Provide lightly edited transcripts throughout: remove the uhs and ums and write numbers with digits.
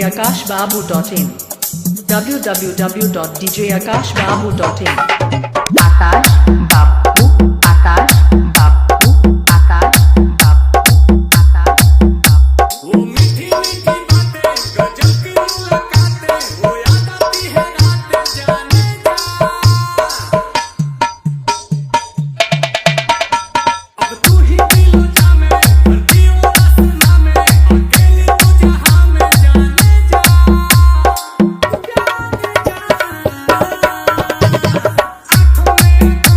www.djakashbabu.in www.djakashbabu.in आकाश बाबू आकाश बाबू आकाश बाबू आकाश बाबू वो मीठी मीठी बातें गजब की मुलाकातें वो याद आती है रातें जाने जा। अब तू ही दिलो जामे भरती हो आसमां में अकेली तू जहां में जाने जा आँखों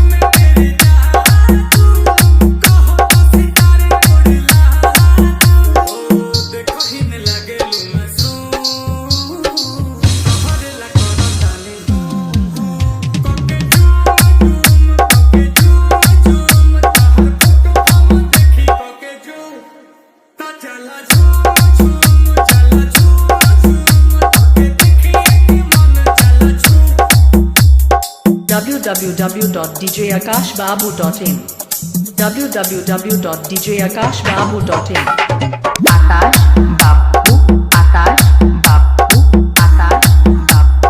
में तेरी जादू कहो तो सितारे उड़ला देखो ही न लगे मासूम तोहरे लगो ताने कोके झूम तहर फोटो हम देखी कोके झूम तो चला झूम तोके देखी मन चला झूम www.djakashbabu.in www.djakashbabu.in आकाश बाबू आकाश बाबू आकाश बाबू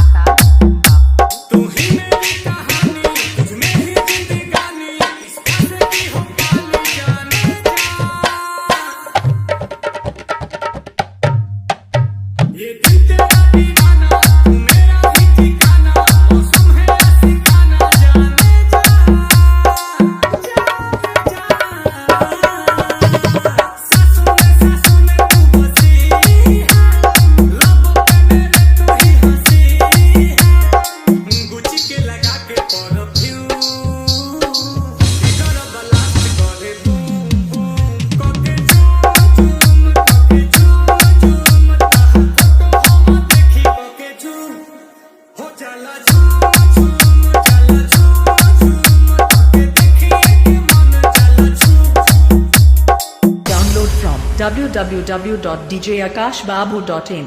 आकाश बाबू तू ही मेरी कहानी तुझ में ही जिंदगानी इस कैसे भी हो पाली जाने जा ये दिल तेरा दीवाना तू मेरा ही ठिकाना मौसम है सिखाना जाने जा सांसों में तू बसी है लबों पे मेरे तू ही हंसी है गुची के लगा के परफ्यूम इधर बलास्ट करे बूम बूम कोके झूम तहर फोटो हम देखी कोके झूम हो चला झूम तोके देखी मन चला झूम Download from www.djakashbabu.in